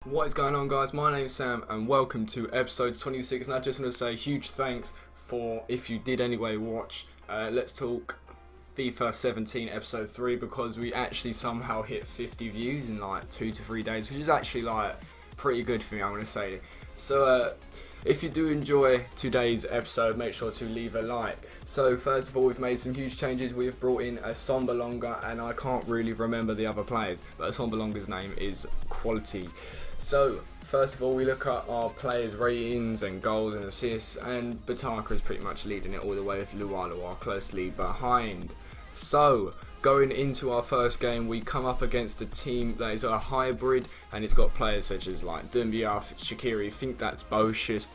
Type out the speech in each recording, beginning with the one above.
What is going on, guys? My name's Sam and welcome to episode 26, and I just want to say huge thanks for, if you did anyway, watch Let's Talk FIFA 17 episode 3, because we actually somehow hit 50 views in like 2 to 3 days, which is actually like pretty good for me, I'm going to say. So if you do enjoy today's episode, make sure to leave a like. So first of all, we've made some huge changes. We've brought in a Sombalonga, and I can't really remember the other players, but Sombalonga's name is Quality. So first of all, we look at our players' ratings and goals and assists, and Bataka is pretty much leading it all the way with Lualua closely behind. So going into our first game, we come up against a team that is a hybrid, and it's got players such as like Dumbia, Shaqiri, I think that's Bocious,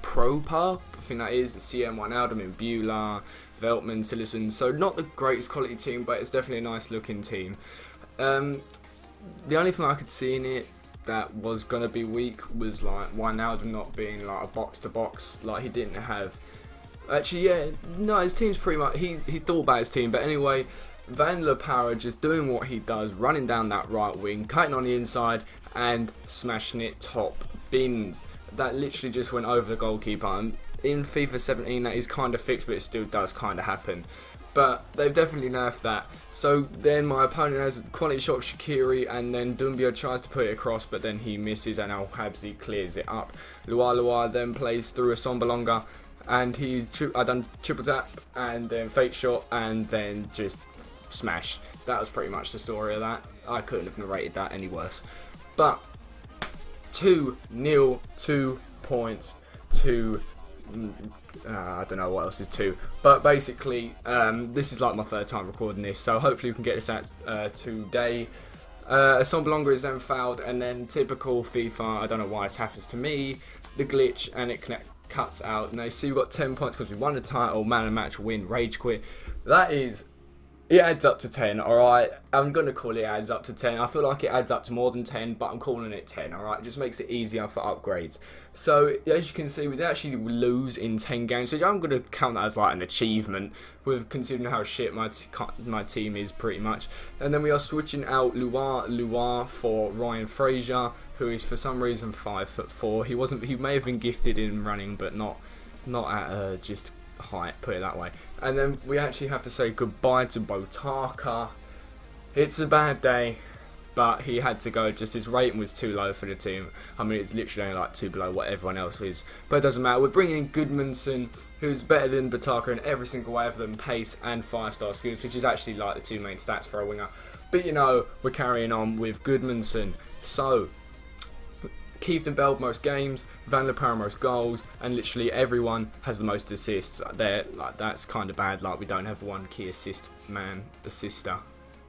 Propa, I think that is, CM1 Alderman, Beulah, Veltman, Sillison. So not the greatest quality team, but it's definitely a nice looking team. The only thing I could see in it that was going to be weak was like Wijnaldum not being like a box to box, like he didn't have. Actually, yeah, no, his team's pretty much, he thought about his team, but anyway, Van Le Para just doing what he does, running down that right wing, cutting on the inside and smashing it top bins. That literally just went over the goalkeeper. And in FIFA 17 that is kind of fixed, but it still does kind of happen. But they've definitely nerfed that. So then my opponent has a quality shot of Shaqiri, and then Dumbia tries to put it across, but then he misses, and Al Habsi clears it up. Lualua then plays through a Sombalonga, and I done triple tap and then fake shot and then just smashed. That was pretty much the story of that. I couldn't have narrated that any worse. But 2-0, 2 points to I don't know what else is 2, but basically this is like my third time recording this, so hopefully we can get this out today. Sombalonga is then fouled, and then typical FIFA, I don't know why this happens to me, the glitch, and it cuts out. Now you see we've got 10 points because we won the title, man of match win, rage quit. That is, it adds up to 10, alright? I'm going to call it adds up to 10. I feel like it adds up to more than 10, but I'm calling it 10, alright? It just makes it easier for upgrades. So, as you can see, we did actually lose in 10 games, which I'm going to count that as like an achievement, with considering how shit my team is pretty much. And then we are switching out Luar for Ryan Fraser, who is for some reason 5'4". He may have been gifted in running, but not at just height, put it that way. And then we actually have to say goodbye to Botaka. It's a bad day, but he had to go. Just his rating was too low for the team. I mean, it's literally only like 2 below what everyone else is, but it doesn't matter. We're bringing in Goodmanson, who's better than Botaka in every single way of them, pace and 5-star skills, which is actually like the 2 main stats for a winger. But you know, we're carrying on with Goodmanson. So Kieftenbeld most games, Van Le Para most goals, and literally everyone has the most assists. There, like that's kind of bad. Like we don't have one key assister.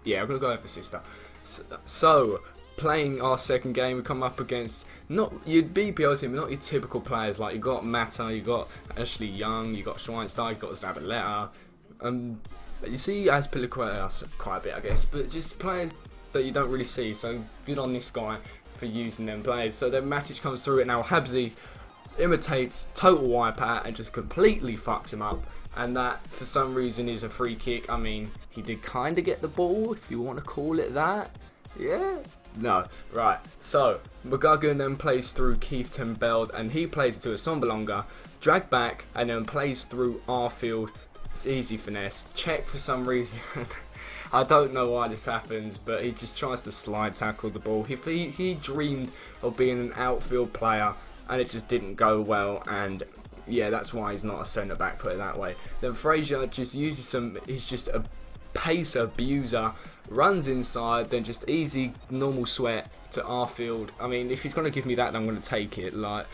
Yeah, I'm gonna go over assister. So playing our second game, we come up against not your BPL team, not your typical players. Like you got Mata, you got Ashley Young, you got Schweinsteiger, you got Zabaleta. You see Azpilicueta quite a bit, I guess, but just players that you don't really see. So good on this guy for using them players. So then Matic comes through, and now Habsi imitates total wipeout and just completely fucks him up, and that for some reason is a free kick. I mean, he did kind of get the ball, if you want to call it that. Yeah, no, right. So McGugan then plays through Kieftenbeld, and he plays it to a Sombalonga, drag back, and then plays through Arfield. It's easy finesse. Check for some reason. I don't know why this happens, but he just tries to slide tackle the ball. He dreamed of being an outfield player, and it just didn't go well, and yeah, that's why he's not a centre back, put it that way. Then Fraser just uses he's just a pace abuser, runs inside, then just easy normal sweat to Arfield. I mean, if he's going to give me that, then I'm going to take it. Like,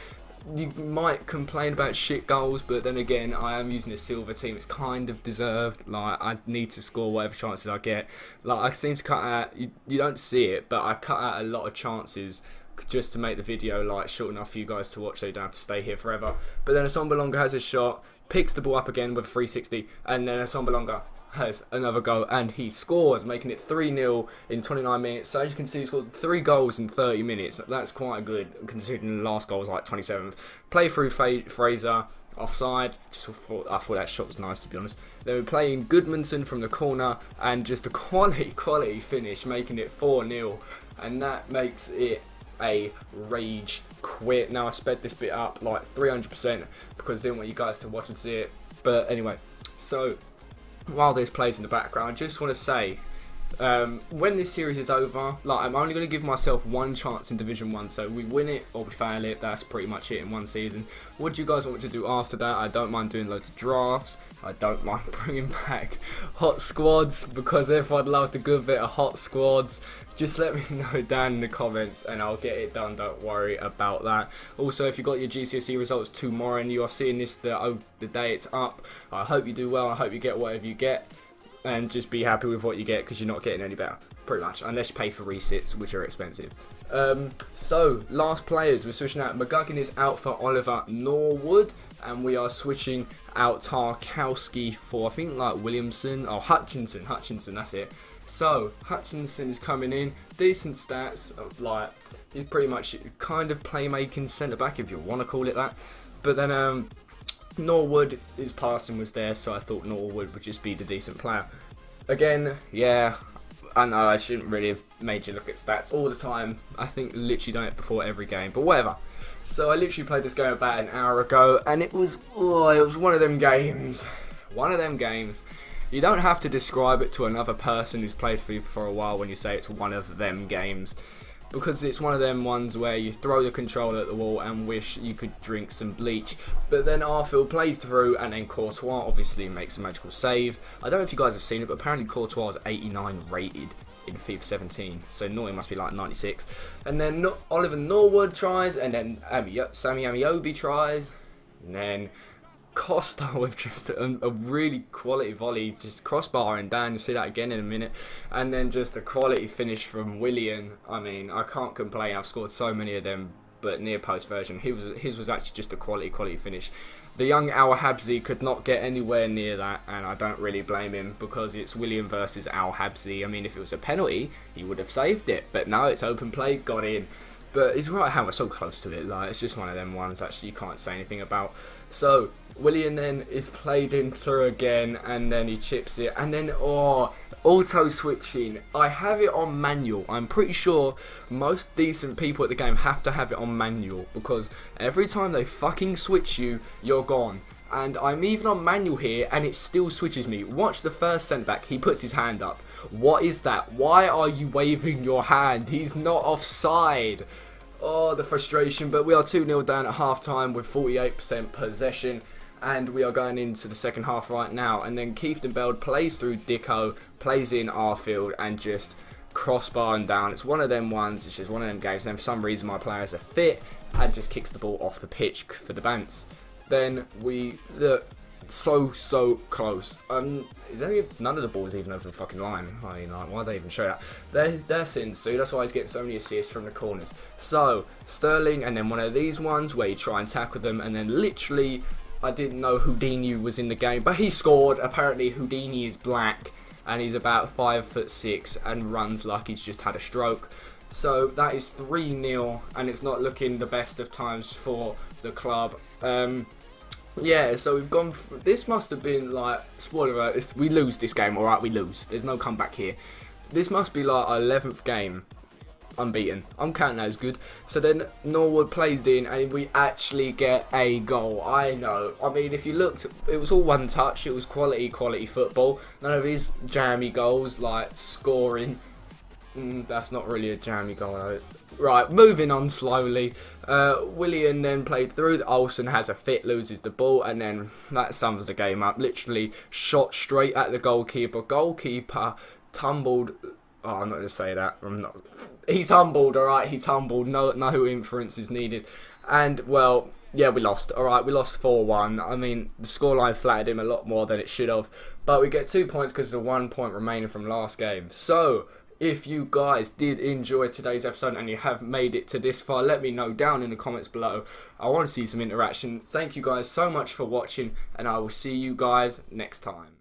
you might complain about shit goals, but then again, I am using a silver team. It's kind of deserved. Like, I need to score whatever chances I get. Like, I seem to cut out, you don't see it, but I cut out a lot of chances just to make the video like short enough for you guys to watch, so you don't have to stay here forever. But then a Sombalonga has a shot, picks the ball up again with a 360, and then a Sombalonga has another go, and he scores, making it 3-0 in 29 minutes. So as you can see, he scored 3 goals in 30 minutes. That's quite good, considering the last goal was like 27th. Play through Fraser, offside. I thought that shot was nice, to be honest. They were playing Goodmanson from the corner, and just a quality finish, making it 4-0. And that makes it a rage quit. Now I sped this bit up like 300% because I didn't want you guys to watch and see it. But anyway, so while this plays in the background, I just want to say, when this series is over, like, I'm only going to give myself one chance in Division 1, so we win it or we fail it. That's pretty much it in one season. What do you guys want me to do after that? I don't mind doing loads of drafts. I don't mind bringing back hot squads, because everyone loved a good bit of hot squads. Just let me know down in the comments and I'll get it done, don't worry about that. Also, if you got your GCSE results tomorrow and you are seeing this the day it's up, I hope you do well. I hope you get whatever you get, and just be happy with what you get, because you're not getting any better, pretty much, unless you pay for resits, which are expensive. So, last players, we're switching out. McGuckin is out for Oliver Norwood, and we are switching out Tarkowski for, I think, like Williamson, or Hutchinson, that's it. So, Hutchinson is coming in, decent stats, like, he's pretty much kind of playmaking centre-back, if you want to call it that. But then, Norwood, his passing was there, so I thought Norwood would just be the decent player. Again, yeah, I know I shouldn't really have made you look at stats all the time. I think literally done it before every game, but whatever. So I literally played this game about an hour ago, and it was one of them games. One of them games. You don't have to describe it to another person who's played FIFA for a while when you say it's one of them games, because it's one of them ones where you throw the controller at the wall and wish you could drink some bleach. But then Arfield plays through, and then Courtois obviously makes a magical save. I don't know if you guys have seen it, but apparently Courtois is 89 rated in FIFA 17, so Norway must be like 96. And then Oliver Norwood tries, and then Sammy Amiobi tries, and then Costa with just a really quality volley, just crossbarring down. You'll see that again in a minute. And then just a quality finish from Willian. I mean, I can't complain. I've scored so many of them, but near post version, his was actually just a quality finish. The young Al Habsi could not get anywhere near that, and I don't really blame him, because it's William versus Al Habsi. I mean, if it was a penalty, he would have saved it, but now it's open play, got in. But it's right how we're so close to it. Like, it's just one of them ones actually you can't say anything about. So William then is played in through again, and then he chips it, and then auto switching. I have it on manual. I'm pretty sure most decent people at the game have to have it on manual, because every time they fucking switch you, you're gone. And I'm even on manual here, and it still switches me. Watch the first centre back. He puts his hand up. What is that? Why are you waving your hand? He's not offside. Oh, the frustration. But we are 2-0 down at half-time with 48% possession. And we are going into the second half right now. And then Kieftenbeld plays through Dicko, plays in Arfield, and just crossbar and down. It's one of them ones. It's just one of them games. And then for some reason my players are fit and just kicks the ball off the pitch for the Bants. Then we look so close. None of the balls even over the fucking line. I mean, like, why do they even show that? They're sitting Sue. That's why he's getting so many assists from the corners. So Sterling, and then one of these ones where you try and tackle them, and then literally, I didn't know Houdini was in the game, but he scored. Apparently Houdini is black, and he's about 5'6" and runs like he's just had a stroke. So that is 3-0, and it's not looking the best of times for the club. Yeah, so we've gone. This must have been like, spoiler alert, we lose this game. All right, we lose. There's no comeback here. This must be like our 11th game unbeaten. I'm counting that as good. So then Norwood plays in, and we actually get a goal. I know. I mean, if you looked, it was all one touch. It was quality football. None of his jammy goals like scoring. That's not really a jammy goal. Right, moving on slowly. Willian then played through. Olsen has a fit, loses the ball, and then that sums the game up. Literally shot straight at the goalkeeper. Goalkeeper tumbled. Oh, I'm not going to say that. He tumbled, alright, he tumbled. No inference is needed. And, well, yeah, we lost. Alright, we lost 4-1. I mean, the scoreline flattered him a lot more than it should have. But we get 2 points because of the 1 point remaining from last game. So, if you guys did enjoy today's episode and you have made it to this far, let me know down in the comments below. I want to see some interaction. Thank you guys so much for watching, and I will see you guys next time.